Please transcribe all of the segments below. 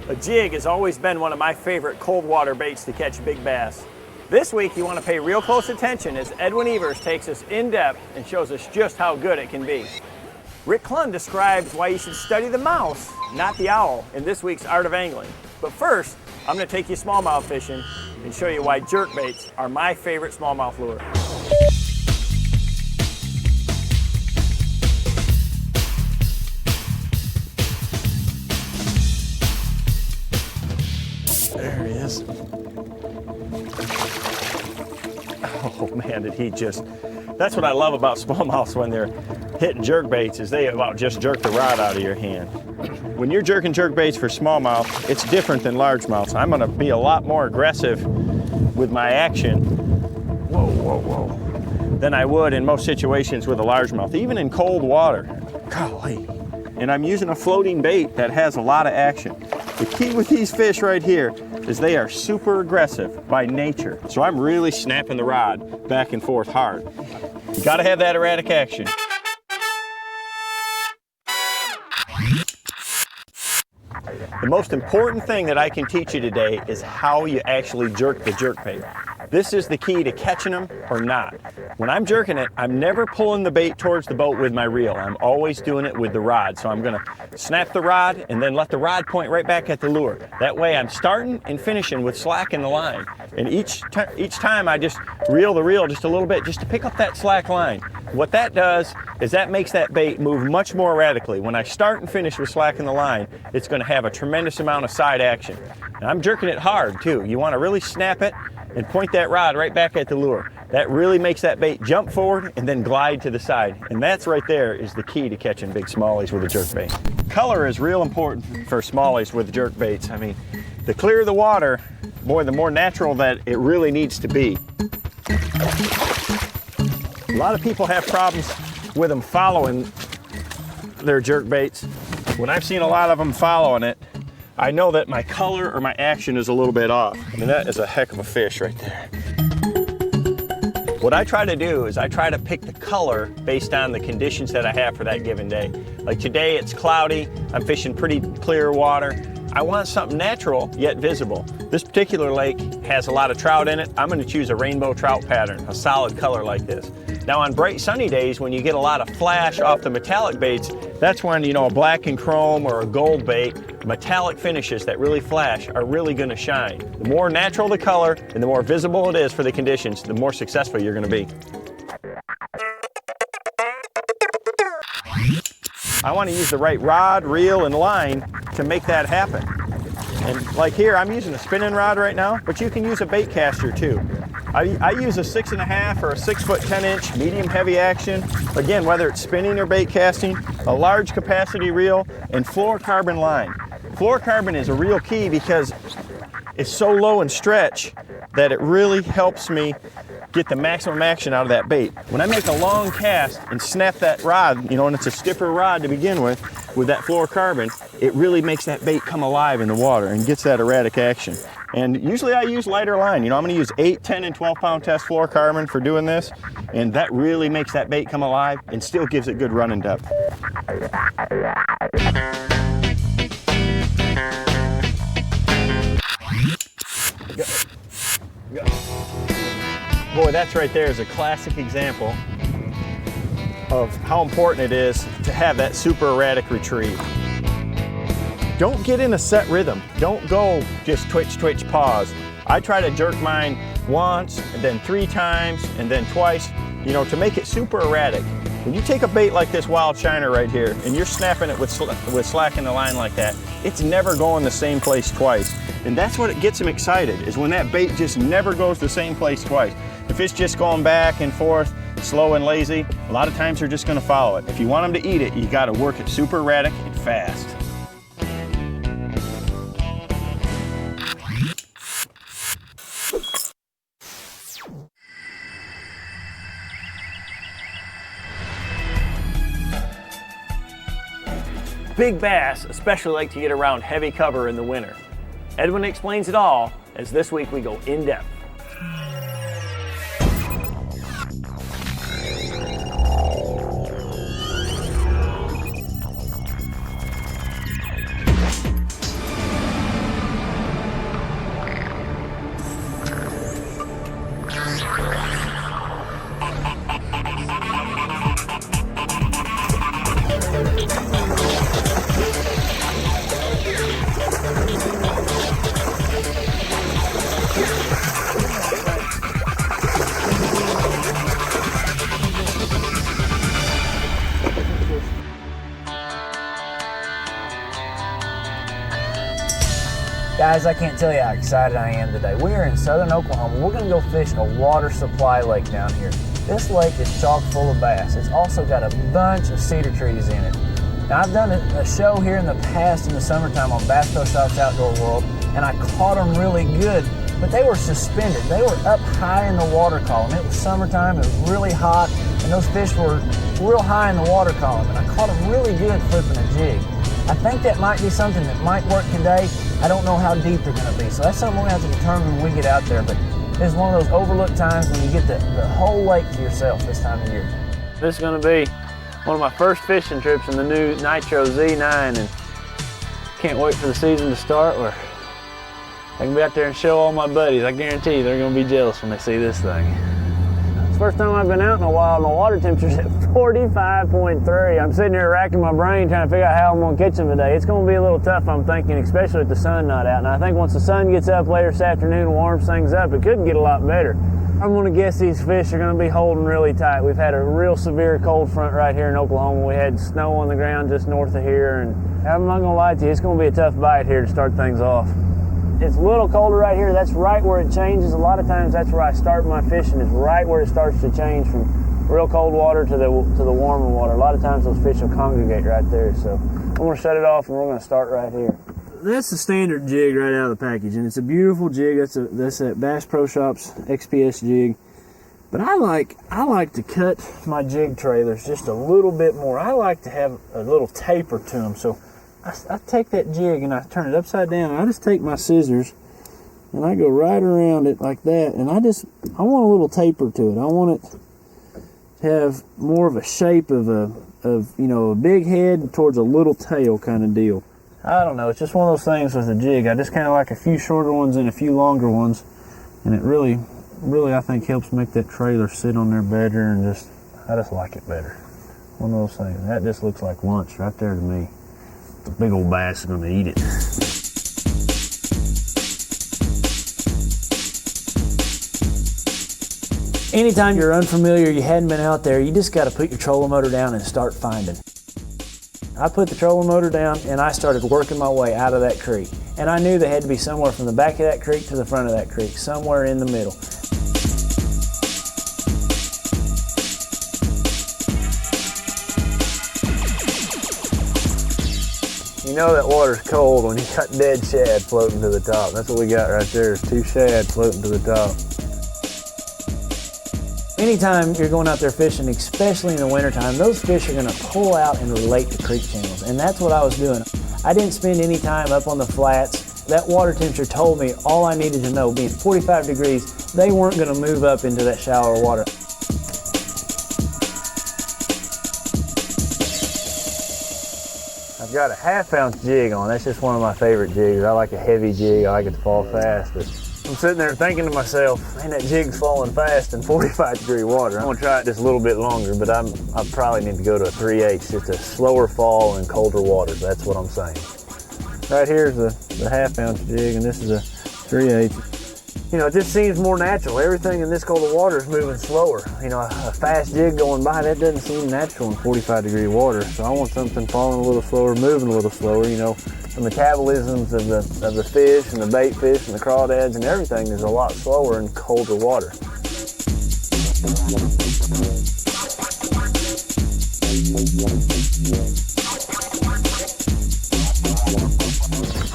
A jig has always been one of my favorite cold water baits to catch big bass. This week you want to pay real close attention as Edwin Evers takes us in depth and shows us just how good it can be. Rick Clunn describes why you should study the mouse, not the owl, in this week's Art of Angling. But first, I'm going to take you smallmouth fishing and show you why jerkbaits are my favorite smallmouth lure. There he is. Oh man, did he just... That's what I love about smallmouths when they're hitting jerkbaits, is they about just jerk the rod out of your hand. When you're jerking jerkbaits for smallmouth, it's different than largemouths. I'm gonna be a lot more aggressive with my action, than I would in most situations with a largemouth, even in cold water. Golly. And I'm using a floating bait that has a lot of action. The key with these fish right here is they are super aggressive by nature. So I'm really snapping the rod back and forth hard. You gotta have that erratic action. The most important thing that I can teach you today is how you actually jerk the jerkbait. This is the key to catching them or not. When I'm jerking it, I'm never pulling the bait towards the boat with my reel. I'm always doing it with the rod. So I'm gonna snap the rod and then let the rod point right back at the lure. That way I'm starting and finishing with slack in the line. And each time I just reel the reel just a little bit just to pick up that slack line. What that does is that makes that bait move much more erratically. When I start and finish with slack in the line, it's gonna have a tremendous amount of side action. And I'm jerking it hard too. You wanna really snap it and point that rod right back at the lure. That really makes that bait jump forward and then glide to the side. And that's right there is the key to catching big smallies with a jerkbait. Color is real important for smallies with jerkbaits. I mean, the clearer the water, boy, the more natural that it really needs to be. A lot of people have problems with them following their jerkbaits. When I've seen a lot of them following it, I know that my color or my action is a little bit off. I mean, that is a heck of a fish right there. What I try to do is I try to pick the color based on the conditions that I have for that given day. Like today it's cloudy, I'm fishing pretty clear water. I want something natural yet visible. This particular lake has a lot of trout in it. I'm gonna choose a rainbow trout pattern, a solid color like this. Now on bright sunny days when you get a lot of flash off the metallic baits, that's when, you know, a black and chrome or a gold bait, metallic finishes that really flash are really gonna shine. The more natural the color and the more visible it is for the conditions, the more successful you're gonna be. I wanna use the right rod, reel, and line to make that happen. And like here, I'm using a spinning rod right now, but you can use a bait caster too. I use a 6.5 or a 6-foot 10-inch medium heavy action. Again, whether it's spinning or bait casting, a large capacity reel, and fluorocarbon line. Fluorocarbon is a real key because it's so low in stretch that it really helps me get the maximum action out of that bait. When I make a long cast and snap that rod, you know, and it's a stiffer rod to begin with that fluorocarbon, it really makes that bait come alive in the water and gets that erratic action. And usually I use lighter line. You know, I'm gonna use 8, 10, and 12 pound test fluorocarbon for doing this, and that really makes that bait come alive and still gives it good running depth. Boy, that's right there is a classic example of how important it is to have that super erratic retrieve. Don't get in a set rhythm. Don't go just twitch, twitch, pause. I try to jerk mine once, and then 3 times, and then twice, you know, to make it super erratic. When you take a bait like this wild shiner right here, and you're snapping it with slack in the line like that, it's never going the same place twice. And that's what gets them excited, is when that bait just never goes the same place twice. If it's just going back and forth, slow and lazy, a lot of times they're just gonna follow it. If you want them to eat it, you gotta work it super erratic and fast. Big bass especially like to get around heavy cover in the winter. Edwin explains it all as this week we go in depth. Guys, I can't tell you how excited I am today. We are in southern Oklahoma. We're going to go fish a water supply lake down here. This lake is chock full of bass. It's also got a bunch of cedar trees in it. Now, I've done a show here in the past in the summertime on Bass Pro Shops Outdoor World, and I caught them really good, but they were suspended. They were up high in the water column. It was summertime, it was really hot, and those fish were real high in the water column, and I caught them really good flipping a jig. I think that might be something that might work today. I don't know how deep they're going to be, so that's something we're going to have to determine when we get out there. But it's one of those overlooked times when you get the whole lake to yourself this time of year. This is going to be one of my first fishing trips in the new Nitro Z9, and can't wait for the season to start where I can be out there and show all my buddies. I guarantee you they're going to be jealous when they see this thing. It's the first time I've been out in a while and the water temperature's at 45.3. I'm sitting here racking my brain trying to figure out how I'm going to catch them today. It's going to be a little tough, I'm thinking, especially with the sun not out. And I think once the sun gets up later this afternoon and warms things up, it could get a lot better. I'm going to guess these fish are going to be holding really tight. We've had a real severe cold front right here in Oklahoma. We had snow on the ground just north of here, and I'm not going to lie to you, it's going to be a tough bite here to start things off. It's a little colder right here. That's right where it changes. A lot of times that's where I start my fishing, is right where it starts to change from real cold water to the warmer water. A lot of times those fish will congregate right there. So I'm going to shut it off and we're going to start right here. That's the standard jig right out of the package, and it's a beautiful jig. That's a Bass Pro Shops XPS jig. But I like to cut my jig trailers just a little bit more. I like to have a little taper to them. So I take that jig and I turn it upside down, and I just take my scissors and I go right around it like that, and I want a little taper to it. I want it to have more of a shape of a big head towards a little tail kind of deal. I don't know, it's just one of those things with a jig. I just kind of like a few shorter ones and a few longer ones, and it really I think helps make that trailer sit on there better, and I just like it better. One of those things. That just looks like lunch right there to me. The big old bass is going to eat it. Anytime you're unfamiliar, you hadn't been out there, you just got to put your trolling motor down and start finding. I put the trolling motor down and I started working my way out of that creek. And I knew they had to be somewhere from the back of that creek to the front of that creek, somewhere in the middle. You know that water's cold when you got dead shad floating to the top. That's what we got right there, is 2 shad floating to the top. Anytime you're going out there fishing, especially in the wintertime, those fish are going to pull out and relate to creek channels. And that's what I was doing. I didn't spend any time up on the flats. That water temperature told me all I needed to know. Being 45 degrees, they weren't going to move up into that shallower water. I've got a 1/2 ounce jig on. That's just one of my favorite jigs. I like a heavy jig. I like it to fall fast. But I'm sitting there thinking to myself, man, that jig's falling fast in 45 degree water. I'm gonna try it just a little bit longer, but I probably need to go to a 3/8, just a slower fall in colder waters. That's what I'm saying. Right here's the 1/2 ounce jig, and this is a 3/8. You know, it just seems more natural. Everything in this colder water is moving slower. You know, a fast jig going by, that doesn't seem natural in 45 degree water. So I want something falling a little slower, moving a little slower. You know, the metabolisms of the fish and the bait fish and the crawdads and everything is a lot slower in colder water.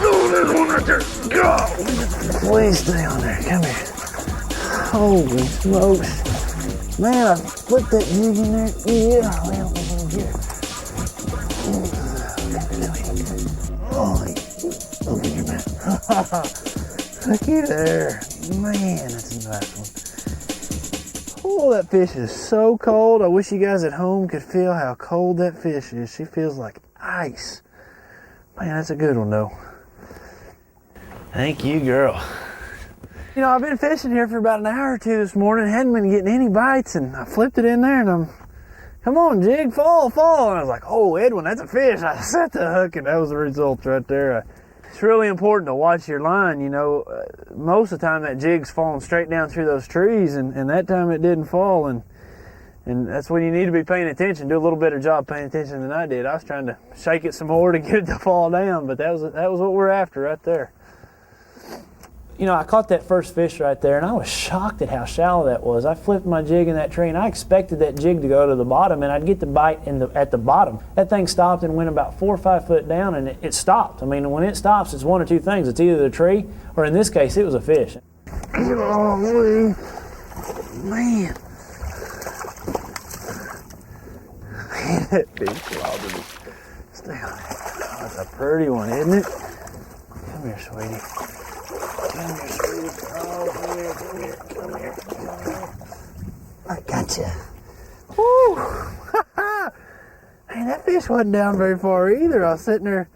Oh, there's one right there. Go! Please stay on there. Come here. Holy smokes. Man, I put that jig in there. Yeah, well, over here. Oh, open your mouth. Looky there. Man, that's a nice one. Oh, that fish is so cold. I wish you guys at home could feel how cold that fish is. She feels like ice. Man, that's a good one, though. Thank you, girl. You know, I've been fishing here for about an hour or two this morning. Hadn't been getting any bites, and I flipped it in there, and come on, jig, fall. And I was like, oh, Edwin, that's a fish. I set the hook, and that was the result right there. It's really important to watch your line. You know, most of the time that jig's falling straight down through those trees, and that time it didn't fall, and that's when you need to be paying attention. Do a little better job paying attention than I did. I was trying to shake it some more to get it to fall down, but that was what we're after right there. You know, I caught that first fish right there, and I was shocked at how shallow that was. I flipped my jig in that tree, and I expected that jig to go to the bottom, and I'd get the bite at the bottom. That thing stopped and went about 4 or 5 foot down, and it stopped. I mean, when it stops, it's one or two things. It's either the tree, or in this case, it was a fish. Oh, man. Man, that fish clogged me. Stay on it. Oh, that's a pretty one, isn't it? Come here, sweetie. Come here, sweetie. Oh, come here, come here, come here, come here. I got you. Woo! Hey, that fish wasn't down very far either. I was sitting there,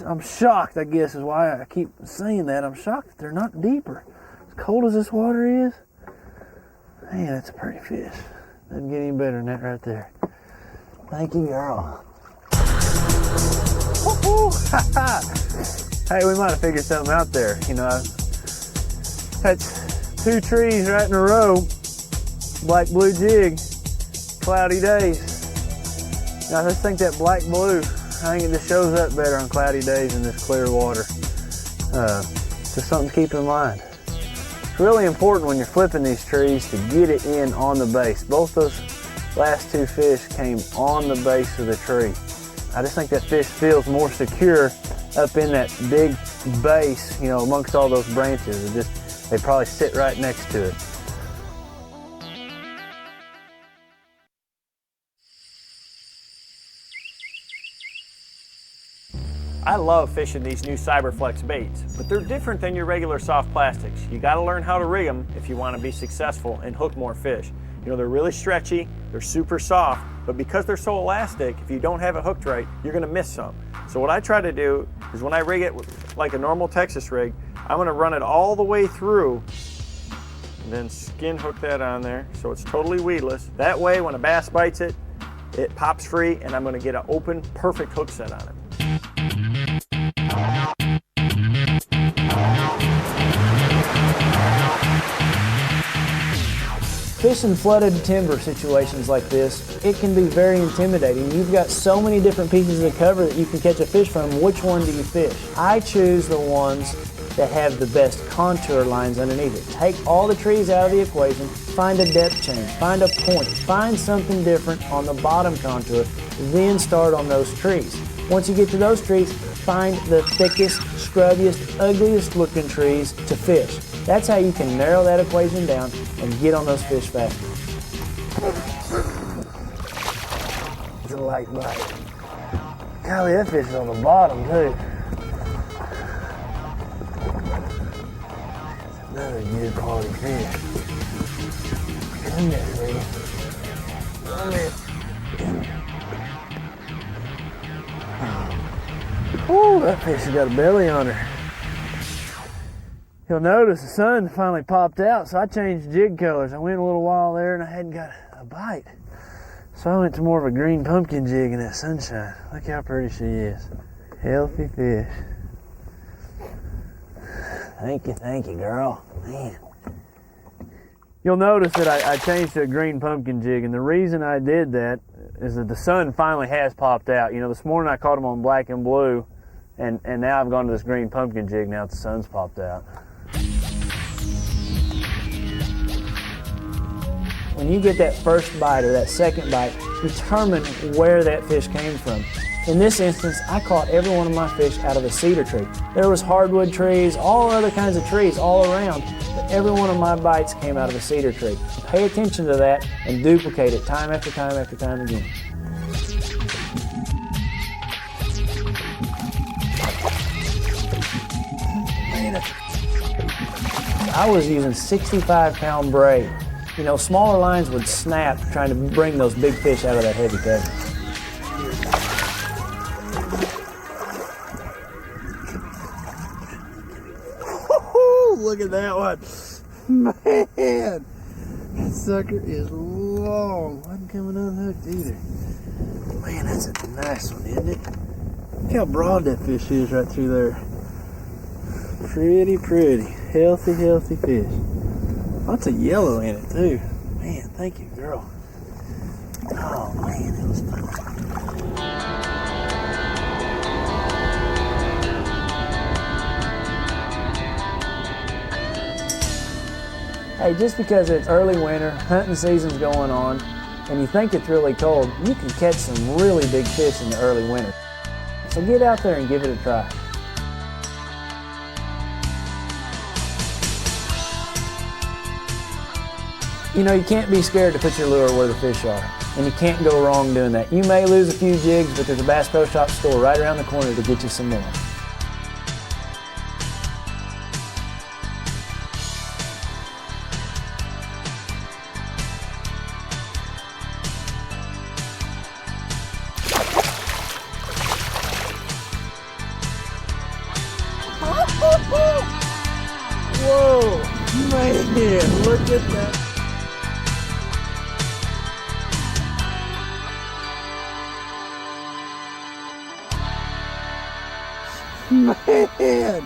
I'm shocked, I guess, is why I keep saying that. I'm shocked that they're not deeper. As cold as this water is, man, that's a pretty fish. Doesn't get any better than that right there. Thank you, girl. Woo-hoo! Hey, we might have figured something out there. You know, that's 2 trees right in a row. Black blue jig, cloudy days. Now, I just think that black blue, I think it just shows up better on cloudy days in this clear water. Just something to keep in mind. It's really important when you're flipping these trees to get it in on the base. Both those last 2 fish came on the base of the tree. I just think that fish feels more secure up in that big base, you know, amongst all those branches. They probably sit right next to it. I love fishing these new Cyberflex baits, but they're different than your regular soft plastics. You gotta learn how to rig them if you wanna be successful and hook more fish. You know, they're really stretchy, they're super soft, but because they're so elastic, if you don't have it hooked right, you're gonna miss some. So what I try to do is when I rig it like a normal Texas rig, I'm gonna run it all the way through and then skin hook that on there so it's totally weedless. That way when a bass bites it, it pops free and I'm gonna get an open, perfect hook set on it. Fishing flooded timber situations like this, it can be very intimidating. You've got so many different pieces of cover that you can catch a fish from. Which one do you fish? I choose the ones that have the best contour lines underneath it. Take all the trees out of the equation, find a depth change, find a point, find something different on the bottom contour, then start on those trees. Once you get to those trees, find the thickest, scrubbiest, ugliest looking trees to fish. That's how you can narrow that equation down and get on those fish faster. It's a light bite. Golly, that fish is on the bottom too. Another good quality fish. Come here, sweetie. Come here. Woo, that fish has got a belly on her. You'll notice the sun finally popped out, so I changed jig colors. I went a little while there and I hadn't got a bite. So I went to more of a green pumpkin jig in that sunshine. Look how pretty she is. Healthy fish. Thank you, girl. Man. You'll notice that I changed to a green pumpkin jig, and the reason I did that is that the sun finally has popped out. You know, this morning I caught them on black and blue, and now I've gone to this green pumpkin jig now that the sun's popped out. When you get that first bite or that second bite, determine where that fish came from. In this instance, I caught every one of my fish out of a cedar tree. There was hardwood trees, all other kinds of trees all around, but every one of my bites came out of a cedar tree. Pay attention to that and duplicate it time after time after time again. I was using 65-pound braid. You know, smaller lines would snap trying to bring those big fish out of that heavy cover. Look at that one. Man, that sucker is long. Wasn't coming unhooked either. Man, that's a nice one, isn't it? Look how broad that fish is right through there. Pretty, pretty. Healthy, healthy fish. Lots of yellow in it too. Man, thank you, girl. Oh man, it was fun. Hey, just because it's early winter, hunting season's going on, and you think it's really cold, you can catch some really big fish in the early winter. So get out there and give it a try. You know, you can't be scared to put your lure where the fish are, and you can't go wrong doing that. You may lose a few jigs, but there's a Bass Pro Shop store right around the corner to get you some more. Whoa, man, look at that. Man.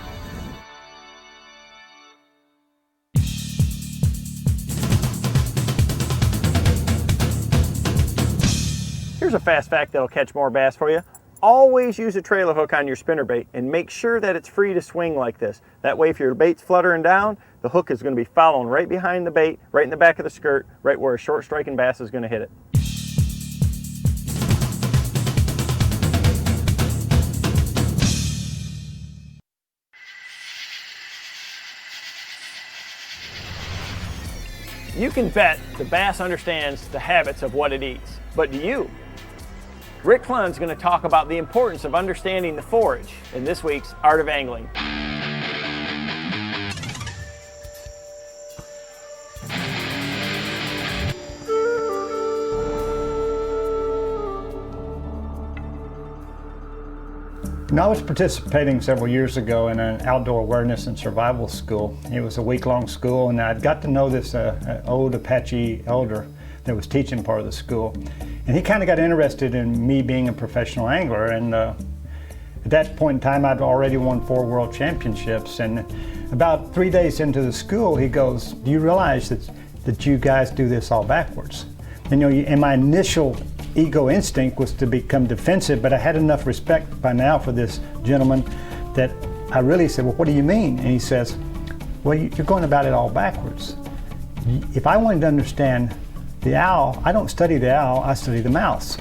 Here's a fast fact that'll catch more bass for you. Always use a trailer hook on your spinnerbait and make sure that it's free to swing like this. That way if your bait's fluttering down, the hook is going to be following right behind the bait, right in the back of the skirt, right where a short striking bass is going to hit it. You can bet the bass understands the habits of what it eats, but do you? Rick Clunn is going to talk about the importance of understanding the forage in this week's Art of Angling. I was participating several years ago in an outdoor awareness and survival school. It was a week-long school, and I'd got to know this old Apache elder that was teaching part of the school. And he kind of got interested in me being a professional angler, and at that point in time I'd already won 4 world championships. And about 3 days into the school he goes, "Do you realize that you guys do this all backwards?" And you know, and my initial ego instinct was to become defensive, but I had enough respect by now for this gentleman that I really said, "Well, what do you mean?" And he says, "Well, you're going about it all backwards. If I wanted to understand the owl, I don't study the owl, I study the mouse."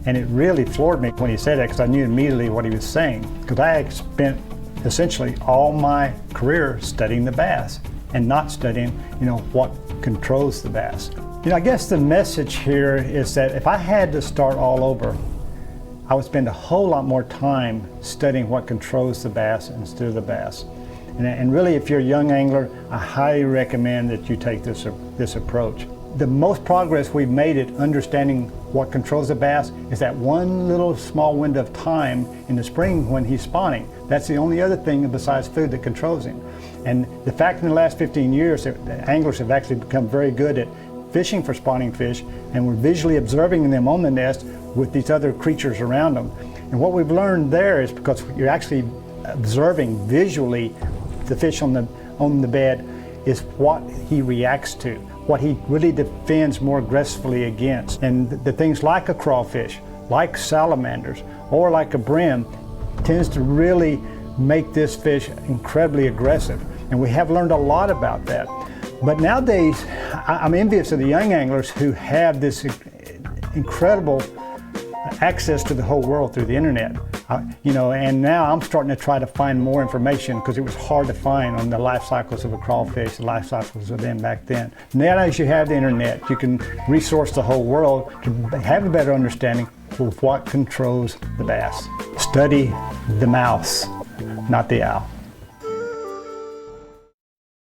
And it really floored me when he said that, because I knew immediately what he was saying, because I had spent essentially all my career studying the bass and not studying, you know, what controls the bass. You know, I guess the message here is that if I had to start all over, I would spend a whole lot more time studying what controls the bass instead of the bass. And really, if you're a young angler, I highly recommend that you take this approach. The most progress we've made at understanding what controls the bass is that one little small window of time in the spring when he's spawning. That's the only other thing besides food that controls him. And the fact in the last 15 years that anglers have actually become very good at fishing for spawning fish, and we're visually observing them on the nest with these other creatures around them. And what we've learned there is, because you're actually observing visually the fish on the bed, is what he reacts to, what he really defends more aggressively against. And the things like a crawfish, like salamanders, or like a brim, tends to really make this fish incredibly aggressive. And we have learned a lot about that. But nowadays, I'm envious of the young anglers who have this incredible access to the whole world through the internet. You know, and now I'm starting to try to find more information, because it was hard to find on the life cycles of a crawfish, the life cycles of them back then. Now as you have the internet, you can resource the whole world to have a better understanding of what controls the bass. Study the mouse, not the owl.